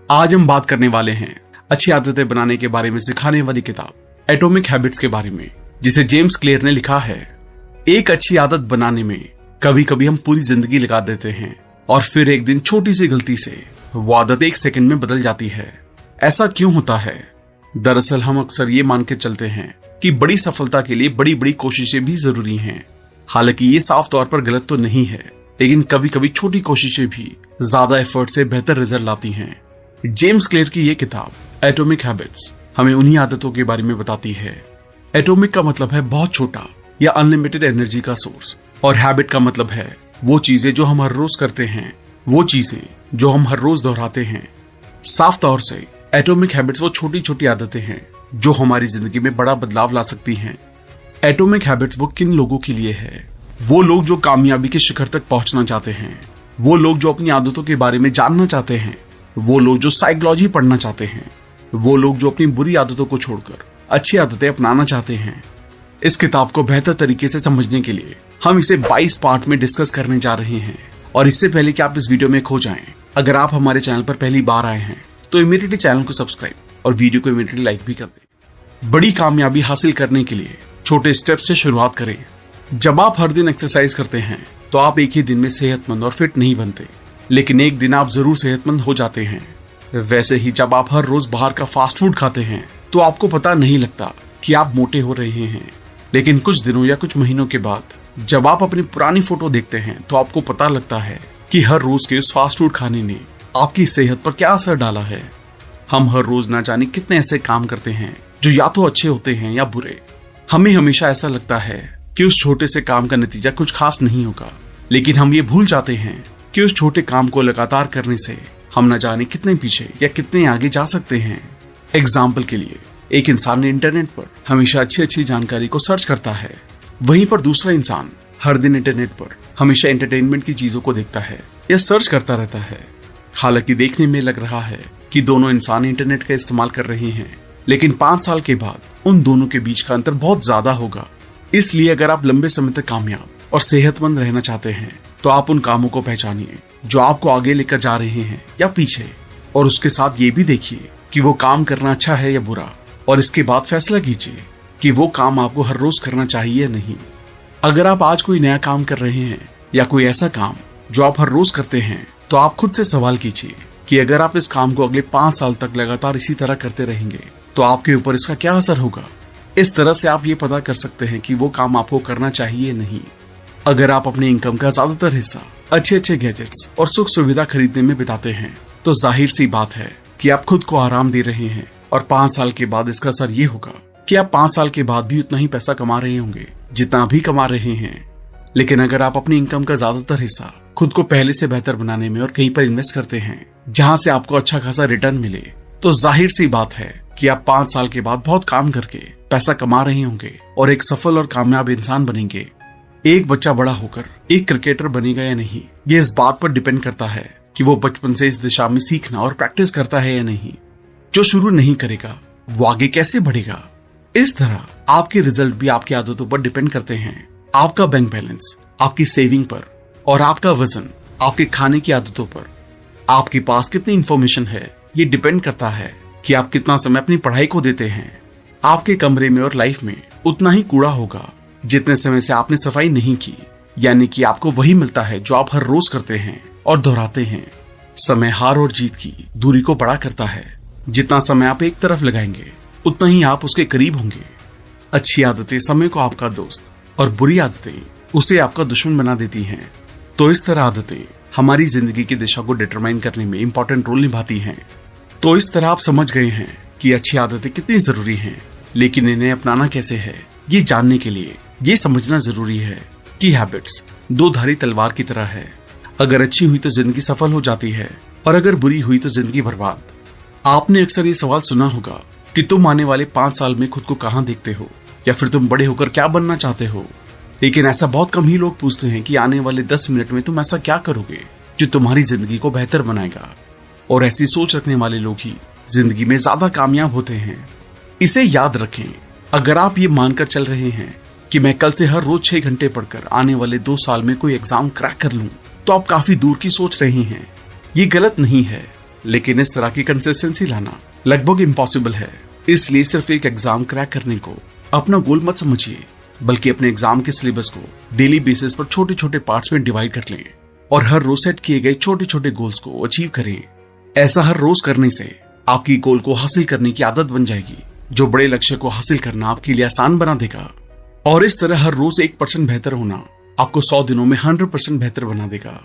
आज हम बात करने वाले हैं अच्छी आदतें बनाने के बारे में सिखाने वाली किताब एटॉमिक हैबिट्स के बारे में, जिसे जेम्स क्लियर ने लिखा है। एक अच्छी आदत बनाने में कभी कभी हम पूरी जिंदगी लगा देते हैं और फिर एक दिन छोटी सी गलती से वो आदत एक सेकंड में बदल जाती है। ऐसा क्यों होता है? दरअसल हम अक्सर ये मान के चलते हैं कि बड़ी सफलता के लिए बड़ी बड़ी कोशिशें भी जरूरी हैं। हालांकि ये साफ तौर पर गलत तो नहीं है, लेकिन कभी कभी छोटी कोशिशें भी ज्यादा एफर्ट से बेहतर रिजल्ट लाती हैं। जेम्स क्लियर की ये किताब एटॉमिक हैबिट्स हमें उन्हीं आदतों के बारे में बताती है। एटॉमिक का मतलब है बहुत छोटा या अनलिमिटेड एनर्जी का सोर्स, और हैबिट का मतलब है वो चीजें जो हम हर रोज करते हैं, वो चीजें जो हम हर रोज दोहराते हैं। साफ तौर से एटॉमिक हैबिट्स वो छोटी छोटी आदतें हैं जो हमारी जिंदगी में बड़ा बदलाव ला सकती हैं। एटॉमिक हैबिट्स वो किन लोगों के लिए है? वो लोग जो कामयाबी के शिखर तक पहुंचना चाहते हैं, वो लोग जो अपनी आदतों के बारे में जानना चाहते हैं, वो लोग जो साइकोलॉजी पढ़ना चाहते हैं, वो लोग जो अपनी बुरी आदतों को छोड़कर अच्छी आदतें अपनाना चाहते हैं। इस किताब को बेहतर तरीके से समझने के लिए हम इसे 22 पार्ट में डिस्कस करने जा रहे हैं। और इससे पहले कि आप इस वीडियो में खो जाएं, अगर आप हमारे चैनल पर पहली बार आए हैं तो इमीडिएटली चैनल को सब्सक्राइब और वीडियो को इमीडिएटली लाइक भी कर दें। बड़ी कामयाबी हासिल करने के लिए छोटे स्टेप से शुरुआत करें। जब आप हर दिन एक्सरसाइज करते हैं तो आप एक ही दिन में सेहतमंद और फिट नहीं बनते, लेकिन एक दिन आप जरूर सेहतमंद हो जाते हैं। वैसे ही जब आप हर रोज बाहर का फास्ट फूड खाते हैं तो आपको पता नहीं लगता कि आप मोटे हो रहे हैं, लेकिन कुछ दिनों या कुछ महीनों के बाद जब आप अपनी पुरानी फोटो देखते हैं तो आपको पता लगता है कि हर रोज के उस फास्ट फूड खाने ने आपकी सेहत पर क्या असर डाला है। हम हर रोज ना जाने कितने ऐसे काम करते हैं जो या तो अच्छे होते हैं या बुरे। हमें हमेशा ऐसा लगता है कि उस छोटे से काम का नतीजा कुछ खास नहीं होगा, लेकिन हम ये भूल जाते हैं कि उस छोटे काम को लगातार करने से हम न जाने कितने पीछे या कितने आगे जा सकते हैं। एग्जाम्पल के लिए, एक इंसान ने इंटरनेट पर हमेशा अच्छी जानकारी को सर्च करता है, वहीं पर दूसरा इंसान हर दिन इंटरनेट पर हमेशा एंटरटेनमेंट की चीजों को देखता है या सर्च करता रहता है। हालांकि देखने में लग रहा है कि दोनों इंसान इंटरनेट का इस्तेमाल कर रहे हैं, लेकिन 5 साल के बाद उन दोनों के बीच का अंतर बहुत ज्यादा होगा। इसलिए अगर आप लंबे समय तक कामयाब और सेहतमंद रहना चाहते हैं तो आप उन कामों को पहचानिए जो आपको आगे लेकर जा रहे हैं या पीछे, और उसके साथ ये भी देखिए कि वो काम करना अच्छा है या बुरा, और इसके बाद फैसला कीजिए कि वो काम आपको हर रोज करना चाहिए या नहीं। अगर आप आज कोई नया काम कर रहे हैं या कोई ऐसा काम जो आप हर रोज करते हैं, तो आप खुद से सवाल कीजिए कि अगर आप इस काम को अगले 5 साल तक लगातार इसी तरह करते रहेंगे तो आपके ऊपर इसका क्या असर होगा। इस तरह से आप ये पता कर सकते हैं कि वो काम आपको करना चाहिए या नहीं। अगर आप अपनी इनकम का ज्यादातर हिस्सा अच्छे गैजेट्स और सुख सुविधा खरीदने में बिताते हैं, तो जाहिर सी बात है कि आप खुद को आराम दे रहे हैं, और 5 साल के बाद इसका असर ये होगा कि आप 5 साल के बाद भी उतना ही पैसा कमा रहे होंगे जितना भी कमा रहे हैं। लेकिन अगर आप अपनी इनकम का ज्यादातर हिस्सा खुद को पहले से बेहतर बनाने में और कहीं पर इन्वेस्ट करते हैं जहां से आपको अच्छा खासा रिटर्न मिले, तो जाहिर सी बात है कि आप 5 साल के बाद बहुत काम करके पैसा कमा रहे होंगे और एक सफल और कामयाब इंसान बनेंगे। एक बच्चा बड़ा होकर एक क्रिकेटर बनेगा या नहीं, ये इस बात पर डिपेंड करता है कि वो बचपन से इस दिशा में सीखना और प्रैक्टिस करता है या नहीं। जो शुरू नहीं करेगा वो आगे कैसे बढ़ेगा? इस तरह आपके रिजल्ट भी आपकी आदतों पर डिपेंड करते हैं। आपका बैंक बैलेंस आपकी सेविंग पर, और आपका वजन आपके खाने की आदतों पर। आपके पास कितनी इंफॉर्मेशन है ये डिपेंड करता है कि आप कितना समय अपनी पढ़ाई को देते हैं। आपके कमरे में और लाइफ में उतना ही कूड़ा होगा जितने समय से आपने सफाई नहीं की, यानी कि आपको वही मिलता है जो आप हर रोज करते हैं और दोहराते हैं। समय हार और जीत की दूरी को बड़ा करता है। जितना समय आप एक तरफ लगाएंगे उतना ही आप उसके करीब होंगे। अच्छी आदतें समय को आपका दोस्त और बुरी आदतें उसे आपका दुश्मन बना देती हैं। तो इस तरह आदतें हमारी जिंदगी की दिशा को डिटरमाइन करने में इंपॉर्टेंट रोल निभाती हैं। तो इस तरह आप समझ गए हैं कि अच्छी आदतें कितनी जरूरी हैं, लेकिन इन्हें अपनाना कैसे है, ये जानने के लिए ये समझना जरूरी है कि हैबिट्स 2-धारी तलवार की तरह है। अगर अच्छी हुई तो जिंदगी सफल हो जाती है, और अगर बुरी हुई तो जिंदगी बर्बाद। आपने अक्सर ये सवाल सुना होगा कि तुम आने वाले 5 साल में खुद को कहाँ देखते हो, या फिर तुम बड़े होकर क्या बनना चाहते हो। लेकिन ऐसा बहुत कम ही लोग पूछते हैं कि आने वाले 10 मिनट में तुम ऐसा क्या करोगे जो तुम्हारी जिंदगी को बेहतर बनाएगा। और ऐसी सोच रखने वाले लोग ही जिंदगी में ज्यादा कामयाब होते हैं। इसे याद रखें, अगर आप ये मानकर चल रहे हैं कि मैं कल से हर रोज 6 घंटे पढ़कर आने वाले 2 साल में कोई एग्जाम क्रैक कर लूं, तो आप काफी दूर की सोच रहे हैं। ये गलत नहीं है। लेकिन इस तरह की कंसिस्टेंसी लाना लगभग इम्पॉसिबल है। इसलिए सिर्फ एक एग्जाम क्रैक करने को अपना गोल मत समझिए, बल्कि अपने एग्जाम के सिलेबस को डेली बेसिस पर छोटे छोटे पार्ट्स में डिवाइड कर लें और हर रोज सेट किए गए छोटे छोटे गोल्स को अचीव करें। ऐसा हर रोज करने से आपकी गोल को हासिल करने की आदत बन जाएगी, जो बड़े लक्ष्य को हासिल करना आपके लिए आसान बना देगा। और इस तरह हर रोज 1% बेहतर होना आपको 100 दिनों में 100% बेहतर बना देगा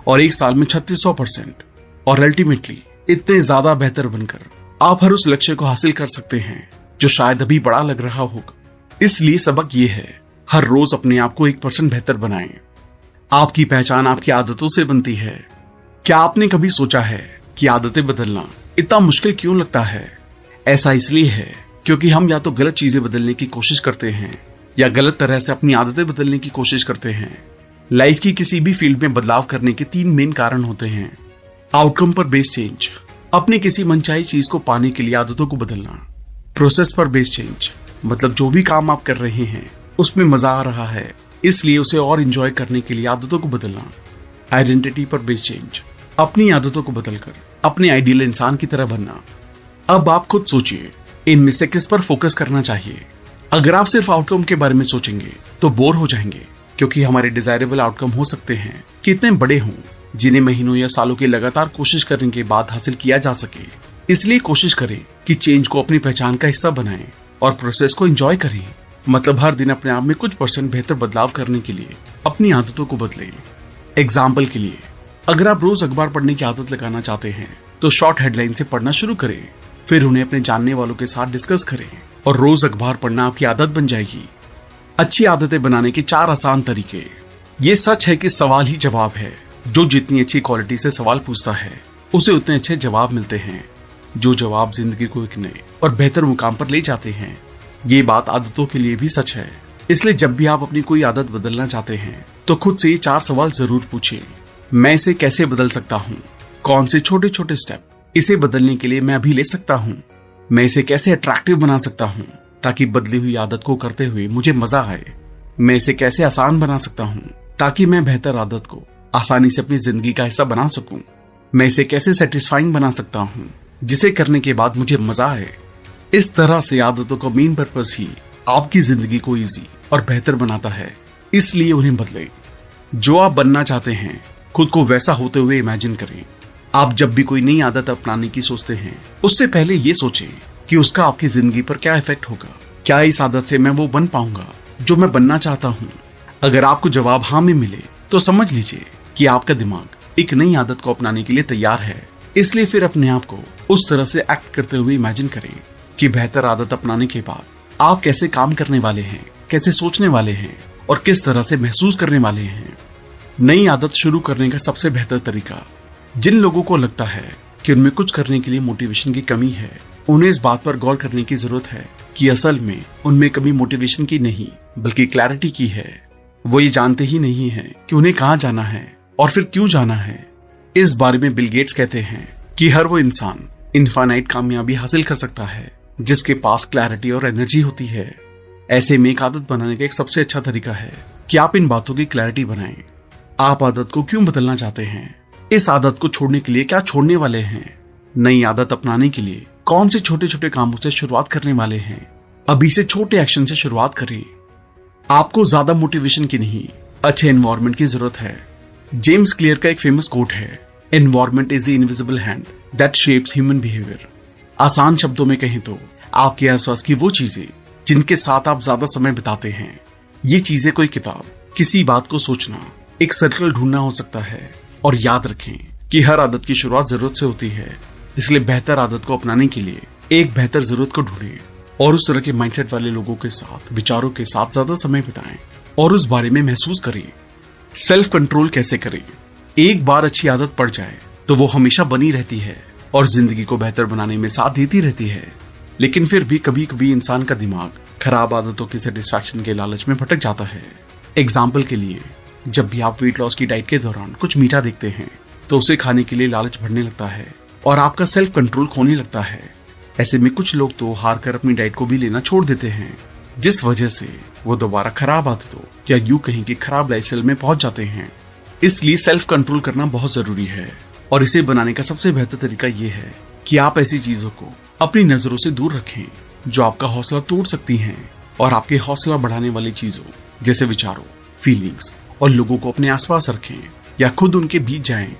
और एक साल में 3600% और अल्टीमेटली इतने ज्यादा बेहतर बनकर आप हर उस लक्ष्य को हासिल कर सकते हैं जो शायद अभी बड़ा लग रहा होगा। इसलिए सबक ये है, हर रोज अपने आप को 1% बेहतर बनाएं। आपकी पहचान आपकी आदतों से बनती है। क्या आपने कभी सोचा है कि आदतें बदलना इतना मुश्किल क्यों लगता है? ऐसा इसलिए है क्योंकि हम या तो गलत चीजें बदलने की कोशिश करते हैं या गलत तरह से अपनी आदतें बदलने की कोशिश करते हैं। लाइफ की किसी भी फील्ड में बदलाव करने के 3 मेन कारण होते हैं। आउटकम पर बेस्ड चेंज, अपनी किसी मनचाही चीज को पाने के लिए आदतों को बदलना। प्रोसेस पर बेस्ड चेंज, मतलब जो भी काम आप कर रहे हैं उसमें मजा आ रहा है, इसलिए उसे और एंजॉय करने के लिए आदतों को बदलना। आइडेंटिटी पर बेस्ड चेंज, अपनी आदतों को बदलकर अपने आइडियल इंसान की तरह बनना। अब आप खुद सोचिए, इनमें से किस पर फोकस करना चाहिए? अगर आप सिर्फ आउटकम के बारे में सोचेंगे तो बोर हो जाएंगे, क्योंकि हमारे डिजायरेबल आउटकम हो सकते हैं कि इतने बड़े हों जिन्हें महीनों या सालों की लगातार कोशिश करने के बाद हासिल किया जा सके। इसलिए कोशिश करें कि चेंज को अपनी पहचान का हिस्सा बनाएं और प्रोसेस को एंजॉय करें। मतलब हर दिन अपने आप में कुछ % बेहतर बदलाव करने के लिए अपनी आदतों को बदलें। एग्जाम्पल के लिए, अगर आप रोज अखबार पढ़ने की आदत लगाना चाहते हैं तो शॉर्ट हेडलाइन से पढ़ना शुरू करें, फिर उन्हें अपने जानने वालों के साथ डिस्कस करें और रोज अखबार पढ़ना आपकी आदत बन जाएगी। अच्छी आदतें बनाने के 4 आसान तरीके। ये सच है कि सवाल ही जवाब है। जो जितनी अच्छी क्वालिटी से सवाल पूछता है उसे उतने अच्छे जवाब मिलते हैं, जो जवाब जिंदगी को एक नए और बेहतर मुकाम पर ले जाते हैं। ये बात आदतों के लिए भी सच है। इसलिए जब भी आप अपनी कोई आदत बदलना चाहते हैं तो खुद से ये 4 सवाल जरूर पूछिए। मैं इसे कैसे बदल सकता हूँ? कौन से छोटे छोटे स्टेप इसे बदलने के लिए मैं अभी ले सकता हूँ? मैं इसे कैसे अट्रैक्टिव बना सकता हूँ ताकि बदली हुई आदत को करते हुए मुझे मजा आए? मैं इसे कैसे आसान बना सकता हूँ ताकि मैं बेहतर आदत को आसानी से अपनी जिंदगी का हिस्सा बना सकूं? मैं इसे कैसे सेटिस्फाइंग बना सकता हूँ जिसे करने के बाद मुझे मजा आए? इस तरह से आदतों का मेन पर्पस ही आपकी जिंदगी को इजी और बेहतर बनाता है, इसलिए उन्हें बदलें। जो आप बनना चाहते हैं खुद को वैसा होते हुए इमेजिन करें। आप जब भी कोई नई आदत अपनाने की सोचते हैं उससे पहले ये सोचें कि उसका आपकी जिंदगी पर क्या इफेक्ट होगा। क्या इस आदत से मैं वो बन पाऊंगा जो मैं बनना चाहता हूँ? अगर आपको जवाब हाँ में मिले तो समझ लीजिए कि आपका दिमाग एक नई आदत को अपनाने के लिए तैयार है। इसलिए फिर अपने आप को उस तरह से एक्ट करते हुए इमेजिन करें कि बेहतर आदत अपनाने के बाद आप कैसे काम करने वाले हैं, कैसे सोचने वाले हैं और किस तरह से महसूस करने वाले हैं। नई आदत शुरू करने का सबसे बेहतर तरीका, जिन लोगों को लगता है कि उनमें कुछ करने के लिए मोटिवेशन की कमी है, उन्हें इस बात पर गौर करने की जरूरत है कि असल में उनमें कमी मोटिवेशन की नहीं बल्कि क्लैरिटी की है। वो ये जानते ही नहीं है कि उन्हें कहाँ जाना है और फिर क्यों जाना है। इस बारे में बिल गेट्स कहते हैं कि हर वो इंसान इनफाइनाइट कामयाबी हासिल कर सकता है जिसके पास क्लैरिटी और एनर्जी होती है। ऐसे में एक आदत बनाने का एक सबसे अच्छा तरीका है कि आप इन बातों की क्लैरिटी बनाएं। आप आदत को क्यों बदलना चाहते हैं? इस आदत को छोड़ने के लिए क्या छोड़ने वाले हैं? नई आदत अपनाने के लिए कौन से छोटे छोटे कामों से शुरुआत करने वाले हैं? अभी से छोटे एक्शन से शुरुआत करें। आपको ज्यादा मोटिवेशन की नहीं, अच्छे एनवायरनमेंट की जरूरत है। जेम्स क्लियर का एक फेमस कोट है, environment is the invisible hand that shapes human behaviour. आसान शब्दों में कहें तो आपके आसपास की वो चीजें जिनके साथ आप ज्यादा समय बिताते हैं। ये चीजें कोई किताब, किसी बात को सोचना, एक सर्कल ढूंढना हो सकता है। और याद रखें कि हर आदत की शुरुआत जरूरत से होती है, इसलिए बेहतर आदत को अपनाने के लिए एक बेहतर जरूरत को ढूंढें और उस तरह के माइंडसेट वाले लोगों के साथ, विचारों के साथ ज्यादा समय बिताएं और उस बारे में महसूस करें। सेल्फ कंट्रोल कैसे करें? एक बार अच्छी आदत पड़ जाए तो वो हमेशा बनी रहती है और जिंदगी को बेहतर बनाने में साथ देती रहती है। लेकिन फिर भी कभी कभी इंसान का दिमाग खराब आदतों की सेटिस्फैक्शन के लालच में भटक जाता है। एग्जाम्पल के लिए, जब भी आप वेट लॉस की डाइट के दौरान कुछ मीठा देखते हैं तो उसे खाने के लिए लालच बढ़ने लगता है और आपका सेल्फ कंट्रोल खोने लगता है। ऐसे में कुछ लोग तो हार कर अपनी डाइट को भी लेना छोड़ देते हैं, जिस वजह से वो दोबारा खराब आदतों या यूं कहीं कि खराब लाइफस्टाइल में पहुंच जाते हैं। इसलिए सेल्फ कंट्रोल करना बहुत जरूरी है और इसे बनाने का सबसे बेहतर तरीका ये है कि आप ऐसी चीजों को अपनी नजरों से दूर रखें जो आपका हौसला तोड़ सकती हैं, और आपके हौसला बढ़ाने वाली चीजों जैसे विचारों, फीलिंग्स और लोगों को अपने आसपास रखें या खुद उनके बीच जाएं।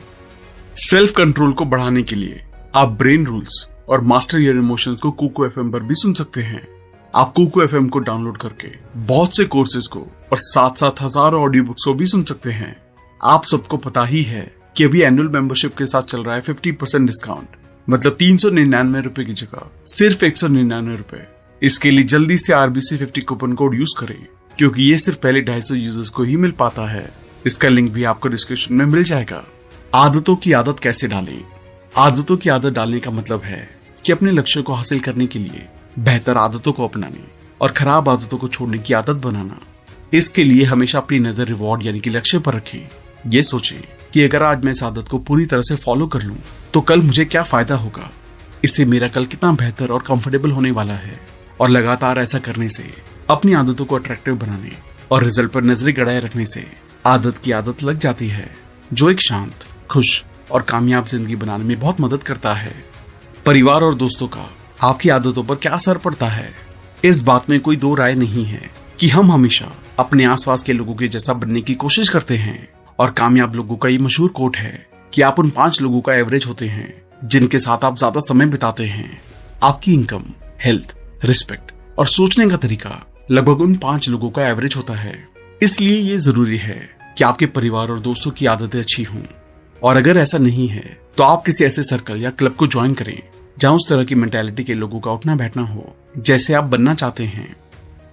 सेल्फ कंट्रोल को बढ़ाने के लिए आप ब्रेन रूल्स और मास्टर योर इमोशंस को कुकू एफएम पर भी सुन सकते हैं। आप कुकू एफएम को डाउनलोड करके बहुत से कोर्सेज को और साथ साथ हजारों ऑडियो बुक्स को भी सुन सकते हैं। आप सबको पता ही है कि अभी एनुअल मेंबरशिप के साथ चल रहा है 50% डिस्काउंट, मतलब 399 रुपए की जगह सिर्फ 199 रुपए। इसके लिए जल्दी से RBC 50 कूपन कोड यूज करें, क्योंकि ये सिर्फ पहले 250 यूजर्स को ही मिल पाता है। इसका लिंक भी आपको डिस्क्रिप्शन में मिल जाएगा। आदतों की आदत कैसे डालें? आदतों की आदत डालने का मतलब है कि अपने लक्ष्य को हासिल करने के लिए बेहतर आदतों को अपनाने और खराब आदतों को छोड़ने की आदत बनाना। इसके लिए हमेशा अपनी नजर रिवॉर्ड यानी कि लक्ष्य पर रखें। ये सोचें कि अगर आज मैं इस आदत को पूरी तरह से फॉलो कर लूं तो कल मुझे क्या फायदा होगा, इससे मेरा कल कितना बेहतर और कंफर्टेबल होने वाला है। और लगातार ऐसा करने से, अपनी आदतों को अट्रैक्टिव बनाने और रिजल्ट पर नजरें गड़ाए रखने से आदत की आदत लग जाती है, जो एक शांत, खुश और कामयाब जिंदगी बनाने में बहुत मदद करता है। परिवार और दोस्तों का आपकी आदतों पर क्या असर पड़ता है, इस बात में कोई दो राय नहीं है कि हम हमेशा अपने आसपास के लोगों के जैसा बनने की कोशिश करते हैं। और कामयाब लोगों का ये मशहूर कोट है कि आप उन 5 लोगों का एवरेज होते हैं जिनके साथ आप ज्यादा समय बिताते हैं। आपकी इनकम, हेल्थ, रिस्पेक्ट और सोचने का तरीका लगभग उन 5 लोगों का एवरेज होता है। इसलिए ये जरूरी है कि आपके परिवार और दोस्तों की आदतें अच्छी हों। और अगर ऐसा नहीं है तो आप किसी ऐसे सर्कल या क्लब को ज्वाइन करें जहां उस तरह की मेंटालिटी के लोगों का उठना बैठना हो जैसे आप बनना चाहते हैं।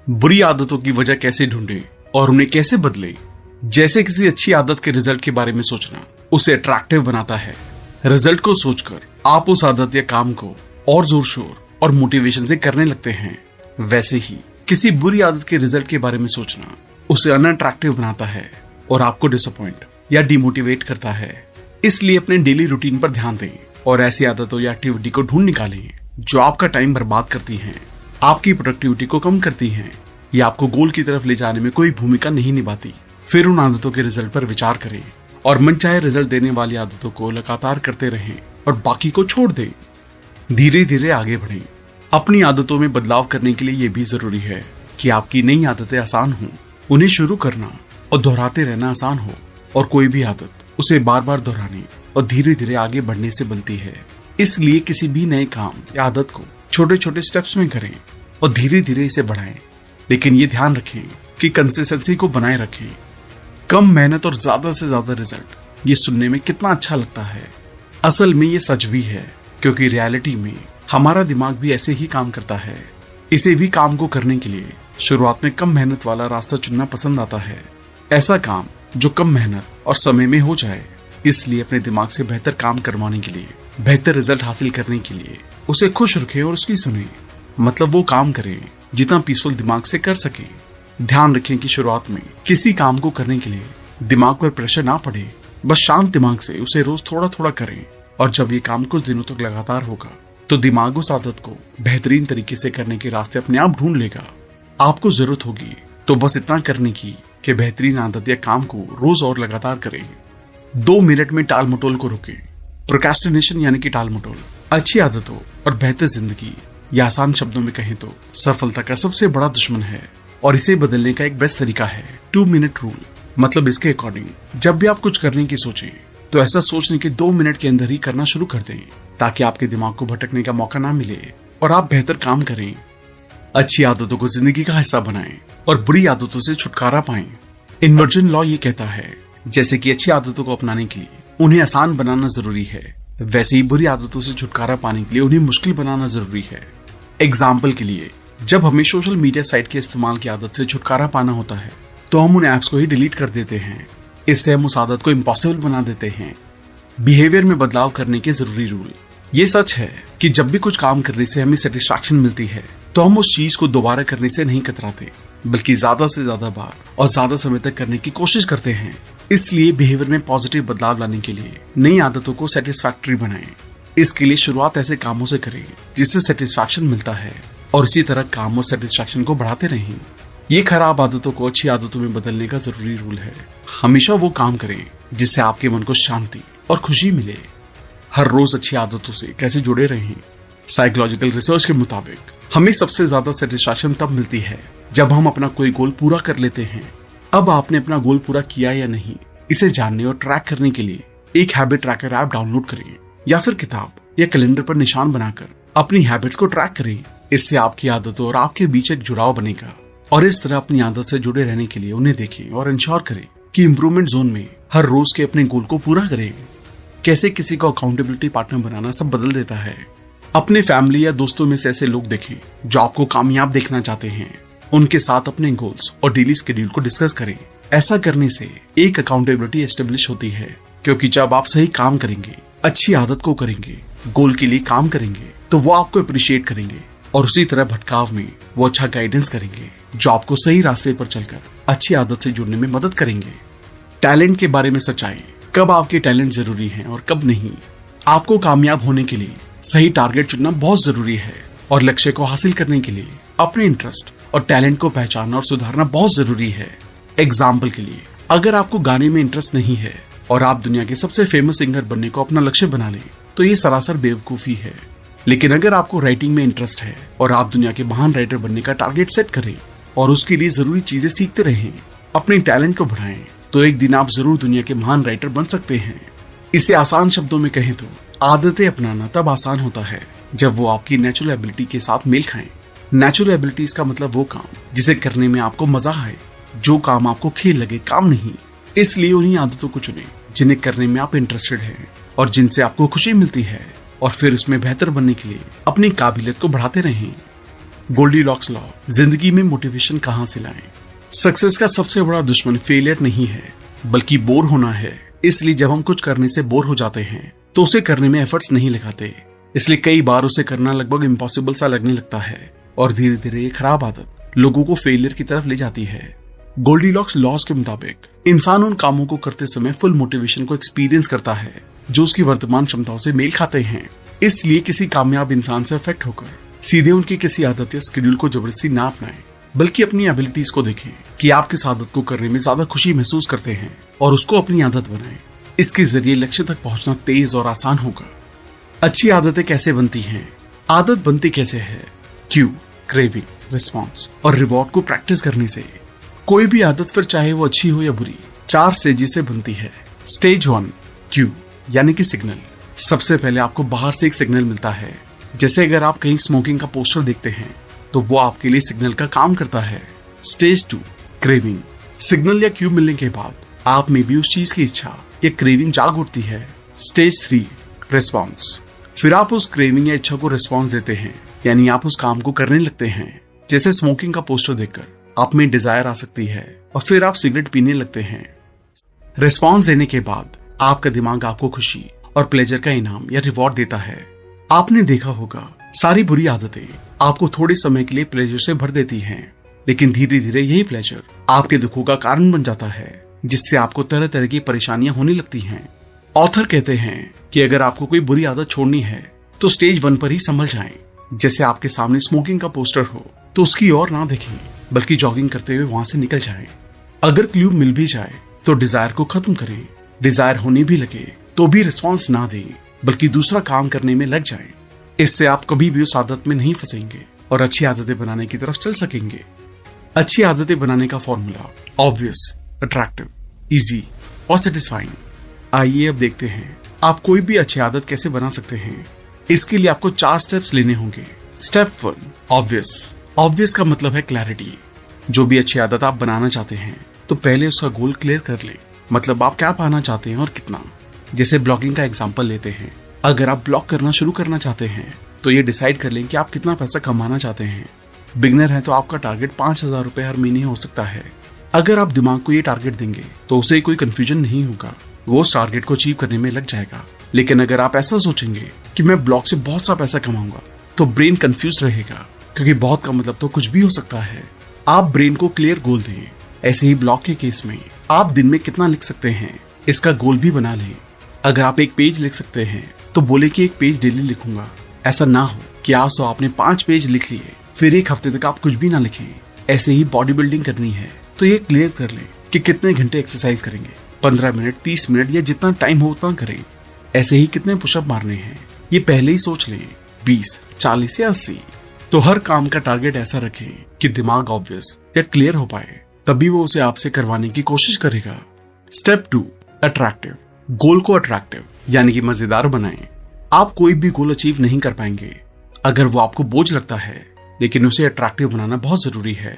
बुरी आदतों की वजह कैसे ढूंढें और उन्हें कैसे बदलें? जैसे किसी अच्छी आदत के रिजल्ट के बारे में सोचना उसे अट्रैक्टिव बनाता है। रिजल्ट को सोचकर आप उस आदत या काम को और जोर शोर और मोटिवेशन से करने लगते हैं। वैसे ही किसी बुरी आदत के रिजल्ट के बारे में सोचना उसे अनअट्रैक्टिव बनाता है और आपको डिसअपॉइंट या डिमोटिवेट करता है। इसलिए अपने डेली रूटीन पर ध्यान दें और ऐसी आदतों या एक्टिविटी को ढूंढ निकालें जो आपका टाइम बर्बाद करती हैं, आपकी प्रोडक्टिविटी को कम करती हैं या आपको गोल की तरफ ले जाने में कोई भूमिका नहीं निभाती। फिर उन आदतों के रिजल्ट पर विचार करें और मनचाहे रिजल्ट देने वाली आदतों को लगातार करते रहें और बाकी को छोड़ दें। धीरे धीरे आगे बढ़ें। अपनी आदतों में बदलाव करने के लिए यह भी जरूरी है कि आपकी नई आदतें आसान हों। उन्हें शुरू करना और दोहराते रहना आसान हो, और कोई भी आदत उसे बार बार दोहराने और धीरे धीरे आगे बढ़ने से बनती है। इसलिए किसी भी नए काम या आदत को छोटे छोटे स्टेप्स में करें और धीरे धीरे इसे बढ़ाएं। लेकिन ये ध्यान रखें कि कंसिस्टेंसी को बनाए रखें। कम मेहनत और ज्यादा से ज्यादा रिजल्ट, ये सुनने में कितना अच्छा लगता है। असल में ये सच भी है, क्योंकि रियलिटी में हमारा दिमाग भी ऐसे ही काम करता है। इसे भी काम को करने के लिए शुरुआत में कम मेहनत वाला रास्ता चुनना पसंद आता है। ऐसा काम जो कम मेहनत और समय में हो जाए। इसलिए अपने दिमाग से बेहतर काम करवाने के लिए, बेहतर रिजल्ट हासिल करने के लिए उसे खुश रखें और उसकी सुने। मतलब वो काम करें जितना पीसफुल दिमाग से कर सके। ध्यान रखें कि शुरुआत में किसी काम को करने के लिए दिमाग पर प्रेशर ना पड़े। बस शांत दिमाग से उसे रोज थोड़ा थोड़ा करें, और जब ये काम कुछ दिनों तक लगातार होगा तो दिमाग उस आदत को बेहतरीन तरीके से करने के रास्ते अपने आप ढूंढ लेगा। आपको जरूरत होगी तो बस इतना करने की कि बेहतरीन आदत या काम को रोज और लगातार करें। 2 मिनट में टाल मटोल को रोकें। प्रोक्रेस्टिनेशन यानी कि टाल मटोल अच्छी आदतों और बेहतर जिंदगी, या आसान शब्दों में कहें तो सफलता का सबसे बड़ा दुश्मन है। और इसे बदलने का एक बेस्ट तरीका है 2 मिनट रूल। मतलब इसके अकॉर्डिंग जब भी आप कुछ करने की सोचें तो ऐसा सोचने के 2 मिनट के अंदर ही करना शुरू कर दें, ताकि आपके दिमाग को भटकने का मौका ना मिले और आप बेहतर काम करें। अच्छी आदतों को जिंदगी का हिस्सा बनाएं और बुरी आदतों से छुटकारा पाएं। इन्वर्जन लॉ ये कहता है, जैसे कि अच्छी आदतों को अपनाने के लिए उन्हें आसान बनाना जरूरी है, वैसे ही बुरी आदतों से छुटकारा पाने के लिए उन्हें मुश्किल बनाना जरूरी है। एग्जाम्पल के लिए, जब हमें सोशल मीडिया साइट के इस्तेमाल की आदत से छुटकारा पाना होता है तो हम उन ऐप्स को ही डिलीट कर देते हैं। इससे हम उस आदत को इम्पॉसिबल बना देते हैं। बिहेवियर में बदलाव करने के जरूरी रूल। ये सच है कि जब भी कुछ काम करने से हमें सेटिस्फैक्शन मिलती है तो हम उस चीज को दोबारा करने से नहीं कतराते, बल्कि ज्यादा से ज्यादा बार और ज्यादा समय तक करने की कोशिश करते हैं। इसलिए बिहेवियर में पॉजिटिव बदलाव लाने के लिए नई आदतों को सेटिस्फैक्टरी बनाएं। इसके लिए शुरुआत ऐसे कामों से करें जिससे सेटिस्फैक्शन मिलता है, और इसी तरह काम और सेटिस्फैक्शन को बढ़ाते रहें। ये खराब आदतों को अच्छी आदतों में बदलने का जरूरी रूल है। हमेशा वो काम करें जिससे आपके मन को शांति और खुशी मिले। हर रोज अच्छी आदतों से कैसे जुड़े रहें। साइकोलॉजिकल रिसर्च के मुताबिक हमें सबसे ज्यादा सेटिस्फैक्शन तब मिलती है जब हम अपना कोई गोल पूरा कर लेते हैं। अब आपने अपना गोल पूरा किया या नहीं, इसे जानने और ट्रैक करने के लिए एक हैबिट ट्रैकर ऐप डाउनलोड करें या फिर किताब या कैलेंडर पर निशान बनाकर अपनी हैबिट्स को ट्रैक करें। इससे आपकी आदतों और आपके बीच एक जुड़ाव बनेगा और इस तरह अपनी आदत से जुड़े रहने के लिए उन्हें देखें और इंश्योर करें कि इंप्रूवमेंट जोन में हर रोज के अपने गोल को पूरा करें। कैसे किसी को अकाउंटेबिलिटी पार्टनर बनाना सब बदल देता है। अपने फैमिली या दोस्तों में से ऐसे लोग देखें जो आपको कामयाब देखना चाहते हैं। उनके साथ अपने गोल्स और डेली शेड्यूल को डिस्कस करें। ऐसा करने से एक अकाउंटेबिलिटी एस्टेब्लिश होती है, क्योंकि जब आप सही काम करेंगे, अच्छी आदत को करेंगे, गोल के लिए काम करेंगे, तो वो आपको अप्रिशिएट करेंगे और उसी तरह भटकाव में वो अच्छा गाइडेंस करेंगे जो आपको सही रास्ते पर चलकर अच्छी आदत से जुड़ने में मदद करेंगे। टैलेंट के बारे में सच्चाई, कब आपके टैलेंट जरूरी हैं और कब नहीं। आपको कामयाब होने के लिए सही टारगेट चुनना बहुत जरूरी है और लक्ष्य को हासिल करने के लिए अपने इंटरेस्ट और टैलेंट को पहचानना और सुधारना बहुत जरूरी है। एग्जाम्पल के लिए, अगर आपको गाने में इंटरेस्ट नहीं है और आप दुनिया के सबसे फेमस सिंगर बनने को अपना लक्ष्य बना लें, तो ये सरासर बेवकूफी है। लेकिन अगर आपको राइटिंग में इंटरेस्ट है और आप दुनिया के महान राइटर बनने का टारगेट सेट करें और उसके लिए जरूरी चीजें सीखते रहें, अपने टैलेंट को बढ़ाएं, तो एक दिन आप जरूर दुनिया के महान राइटर बन सकते हैं। इसे आसान शब्दों में कहें तो आदतें अपनाना तब आसान होता है जब वो आपकी नेचुरल एबिलिटी के साथ मेल खाएं। नेचुरल एबिलिटीज का मतलब वो काम जिसे करने में आपको मजा आए, जो काम आपको खेल लगे, काम नहीं। इसलिए उन्हीं आदतों को चुनें जिन्हें करने में आप इंटरेस्टेड हैं और जिनसे आपको खुशी मिलती है, और फिर उसमें बेहतर बनने के लिए अपनी काबिलियत को बढ़ाते रहें। गोल्डीलॉक्स लॉ, जिंदगी में मोटिवेशन कहाँ से लाएं। सक्सेस का सबसे बड़ा दुश्मन फेलियर नहीं है, बल्कि बोर होना है। इसलिए जब हम कुछ करने से बोर हो जाते हैं तो उसे करने में एफर्ट्स नहीं लगाते। इसलिए कई बार उसे करना लगभग इम्पॉसिबल सा लगने लगता है और धीरे धीरे ये खराब आदत लोगों को फेलियर की तरफ ले जाती है। गोल्डीलॉक्स लॉज के मुताबिक इंसान उन कामों को करते समय फुल मोटिवेशन को एक्सपीरियंस करता है जो उसकी वर्तमान क्षमताओं से मेल खाते हैं। इसलिए किसी कामयाब इंसान से अफेक्ट होकर सीधे उनकी किसी आदत या शेड्यूल को जबरदस्ती ना अपनाएं, बल्कि अपनी एबिलिटीज को देखें कि आप किस आदत को करने में ज्यादा खुशी महसूस करते हैं और उसको अपनी आदत बनाएं। इसके जरिए लक्ष्य तक पहुंचना तेज और आसान होगा। अच्छी आदतें कैसे बनती हैं? आदत बनती कैसे है? क्यू, क्रेविंग, रिस्पॉन्स और रिवॉर्ड को प्रैक्टिस करने से। कोई भी आदत, फिर चाहे वो अच्छी हो या बुरी, 4 स्टेजेस से बनती है। स्टेज 1 क्यू यानी कि सिग्नल। सबसे पहले आपको बाहर से एक सिग्नल मिलता है। जैसे अगर आप कहीं स्मोकिंग का पोस्टर देखते हैं तो वो आपके लिए सिग्नल का काम करता है। Stage 2 craving. सिग्नल या क्यू मिलने के बाद आप में भी उस चीज की इच्छा या क्रेविंग जाग उठती है। Stage 3 response. फिर आप उस क्रेविंग या इच्छा को रिस्पॉन्स देते हैं, यानी आप उस काम को करने लगते हैं। जैसे स्मोकिंग का पोस्टर देखकर आप में डिजायर आ सकती है और फिर आप सिगरेट पीने लगते हैं। रिस्पॉन्स देने के बाद आपका दिमाग आपको खुशी और प्लेजर का इनाम या रिवॉर्ड देता है। आपने देखा होगा, सारी बुरी आदतें आपको थोड़े समय के लिए प्लेजर से भर देती हैं, लेकिन धीरे धीरे यही प्लेजर आपके दुखों का कारण बन जाता है, जिससे आपको तरह तरह की परेशानियां होने लगती हैं। ऑथर कहते हैं कि अगर आपको कोई बुरी आदत छोड़नी है तो स्टेज 1 पर ही संभल जाएं। जैसे आपके सामने स्मोकिंग का पोस्टर हो तो उसकी ओर ना देखें, बल्कि जॉगिंग करते हुए वहां से निकल जाएं। अगर क्लू मिल भी जाए तो डिजायर को खत्म करें। डिजायर होने भी लगे तो भी रिस्पॉन्स ना दें, बल्कि दूसरा काम करने में लग जाएं। इससे आप कभी भी उस आदत में नहीं फंसेंगे और अच्छी आदतें बनाने की तरफ चल सकेंगे। अच्छी आदतें बनाने का फॉर्मूला ऑब्वियस, अट्रैक्टिव, इजी और सेटिस्फाइंग। आइए अब देखते हैं आप कोई भी अच्छी आदत कैसे बना सकते हैं। इसके लिए आपको 4 स्टेप्स लेने होंगे। Step 1 obvious. ऑब्वियस का मतलब है क्लैरिटी। जो भी अच्छी आदत आप बनाना चाहते हैं तो पहले उसका गोल क्लियर कर लें, मतलब आप क्या पाना चाहते हैं और कितना। जैसे ब्लॉगिंग का एग्जांपल लेते हैं। अगर आप ब्लॉग करना शुरू करना चाहते हैं तो ये डिसाइड कर लें कि आप कितना पैसा कमाना चाहते हैं। बिगनर है तो आपका टारगेट 5,000 रुपए हर महीने हो सकता है। अगर आप दिमाग को ये टारगेट देंगे तो उसे कोई कंफ्यूजन नहीं होगा, वो उस टारगेट को अचीव करने में लग जाएगा। लेकिन अगर आप ऐसा सोचेंगे कि मैं ब्लॉग से बहुत सा पैसा कमाऊंगा, तो ब्रेन कंफ्यूज रहेगा, क्योंकि बहुत का मतलब तो कुछ भी हो सकता है। आप ब्रेन को क्लियर गोल दें। ऐसे ही ब्लॉग के केस में आप दिन में कितना लिख सकते हैं, इसका गोल भी बना लें। अगर आप 1 पेज लिख सकते हैं तो बोले कि 1 पेज डेली लिखूंगा। ऐसा ना हो कि आज तो आपने 5 पेज लिख लिए, फिर 1 हफ्ते तक आप कुछ भी ना लिखें। ऐसे ही बॉडी बिल्डिंग करनी है तो ये क्लियर कर लें कि कितने घंटे एक्सरसाइज करेंगे। 15 मिनट, 30 मिनट या जितना टाइम हो उतना करें। ऐसे ही कितने पुशअप मारने हैं ये पहले ही सोच लें, 20, 40 या 80। तो हर काम का टारगेट ऐसा रखें कि दिमाग ऑब्वियस या क्लियर हो पाए, तभी वो उसे आपसे करवाने की कोशिश करेगा। Step 2, attractive. गोल को अट्रैक्टिव यानी कि मजेदार बनाएं। आप कोई भी गोल अचीव नहीं कर पाएंगे अगर वो आपको बोझ लगता है, लेकिन उसे अट्रैक्टिव बनाना बहुत जरूरी है।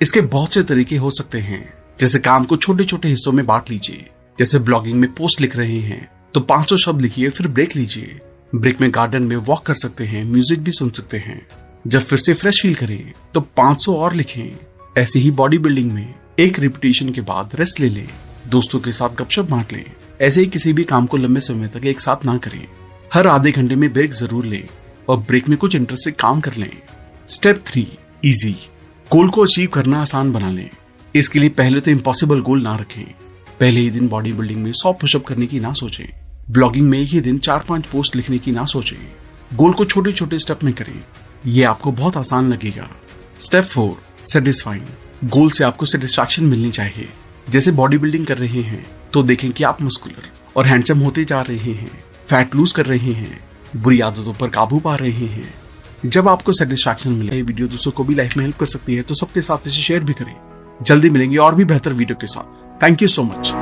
इसके बहुत से तरीके हो सकते हैं, जैसे काम को छोटे छोटे हिस्सों में बांट लीजिए। जैसे ब्लॉगिंग में पोस्ट लिख रहे हैं तो 500 शब्द लिखिए, फिर ब्रेक लीजिए। ब्रेक में गार्डन में वॉक कर सकते हैं, म्यूजिक भी सुन सकते हैं। जब फिर से फ्रेश फील करें तो 500 और लिखें। ऐसे ही बॉडी बिल्डिंग में एक रिपीटेशन के बाद रेस्ट ले लें, दोस्तों के साथ गपशप बांट लें। ऐसे ही किसी भी काम को लंबे समय तक एक साथ ना करें। हर आधे घंटे में ब्रेक जरूर लें और ब्रेक में कुछ इंटरेस्टिंग काम कर लें। Step 3, easy. गोल को अचीव करना आसान बना लें। इसके लिए पहले तो इम्पॉसिबल गोल ना रखें। पहले ही दिन बॉडी बिल्डिंग में 100 पुशअप करने की ना सोचें। ब्लॉगिंग में एक ही दिन 4-5 पोस्ट लिखने की ना सोचें। गोल को छोटे छोटे स्टेप में करें, ये आपको बहुत आसान लगेगा। Step 4, satisfying. गोल से आपको सेटिस्फैक्शन मिलनी चाहिए। जैसे बॉडी बिल्डिंग कर रहे हैं तो देखें कि आप मस्कुलर और हैंडसम होते जा रहे हैं, फैट लूज कर रहे हैं, बुरी आदतों पर काबू पा रहे हैं। जब आपको सेटिस्फैक्शन मिले, ये वीडियो दूसरों को भी लाइफ में हेल्प कर सकती है, तो सबके साथ इसे शेयर भी करें। जल्दी मिलेंगे और भी बेहतर वीडियो के साथ। Thank you so much.